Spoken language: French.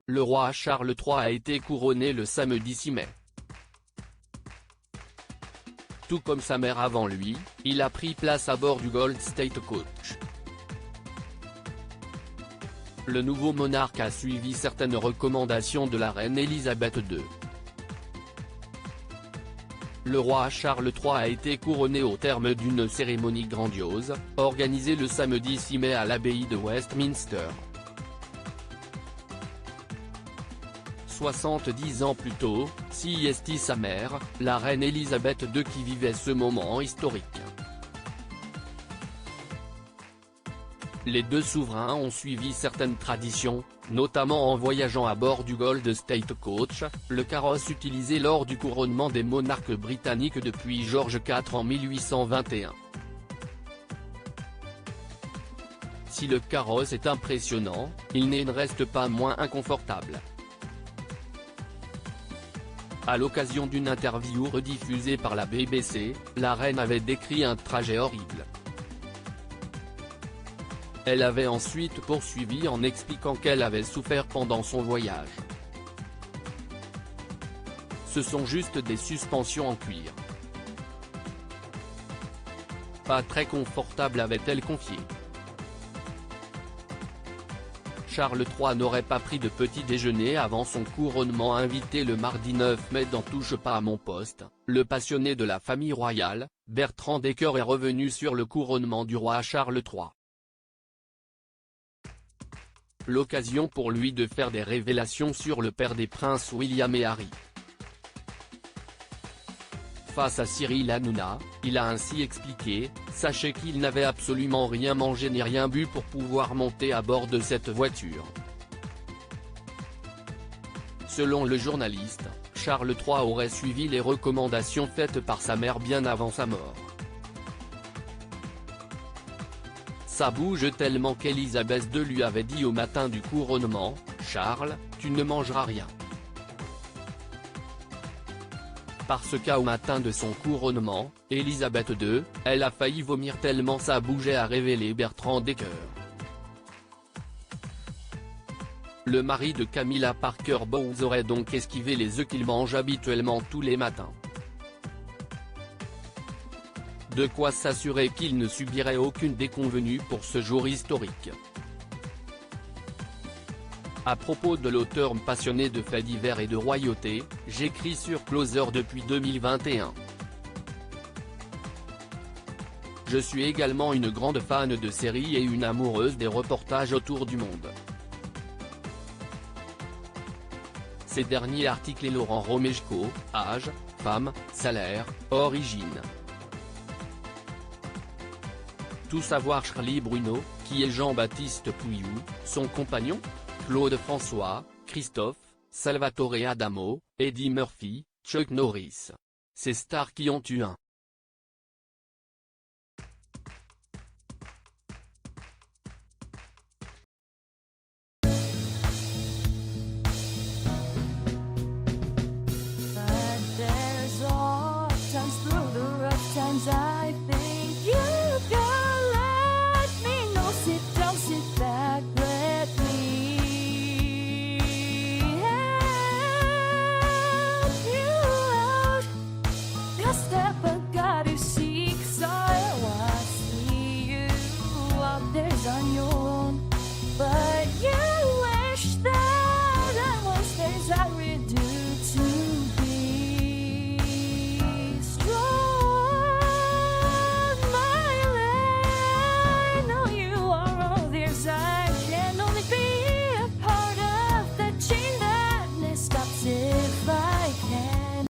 le roi Charles III a été couronné le samedi 6 mai. Tout comme sa mère avant lui, il a pris place à bord du Gold State Coach. Le nouveau monarque a suivi certaines recommandations de la reine Elisabeth II. Le roi Charles III a été couronné au terme d'une cérémonie grandiose, organisée le samedi 6 mai à l'abbaye de Westminster. 70 ans plus tôt, siestait sa mère, la reine Elisabeth II qui vivait ce moment historique. Les deux souverains ont suivi certaines traditions, notamment en voyageant à bord du Gold State Coach, le carrosse utilisé lors du couronnement des monarques britanniques depuis George IV en 1821. Si le carrosse est impressionnant, il ne reste pas moins inconfortable. À l'occasion d'une interview rediffusée par la BBC, la reine avait décrit un trajet horrible. Elle avait ensuite poursuivi en expliquant qu'elle avait souffert pendant son voyage. Ce sont juste des suspensions en cuir. Pas très confortable, avait-elle confié. Charles III n'aurait pas pris de petit déjeuner avant son couronnement, invité le mardi 9 mai dans Touche pas à mon poste. Le passionné de la famille royale, Bertrand Decker est revenu sur le couronnement du roi Charles III. L'occasion pour lui de faire des révélations sur le père des princes William et Harry. Face à Cyril Hanouna, il a ainsi expliqué « Sachez qu'il n'avait absolument rien mangé ni rien bu pour pouvoir monter à bord de cette voiture ». Selon le journaliste, Charles III aurait suivi les recommandations faites par sa mère bien avant sa mort. Ça bouge tellement qu'Elisabeth II lui avait dit au matin du couronnement « Charles, tu ne mangeras rien ». Parce qu'au matin de son couronnement, Elisabeth II, elle a failli vomir tellement ça bougeait, a révélé Bertrand Decker. Le mari de Camilla Parker Bowles aurait donc esquivé les œufs qu'il mange habituellement tous les matins. De quoi s'assurer qu'il ne subirait aucune déconvenue pour ce jour historique. À propos de l'auteur passionné de faits divers et de royauté, j'écris sur Closer depuis 2021. Je suis également une grande fan de séries et une amoureuse des reportages autour du monde. Ces derniers articles et Laurent Romeshko, âge, femme, salaire, origine. Tout savoir Charlie Bruno, qui est Jean-Baptiste Pouilloux, son compagnon ? Claude François, Christophe, Salvatore Adamo, Eddie Murphy, Chuck Norris. Ces stars qui ont eu un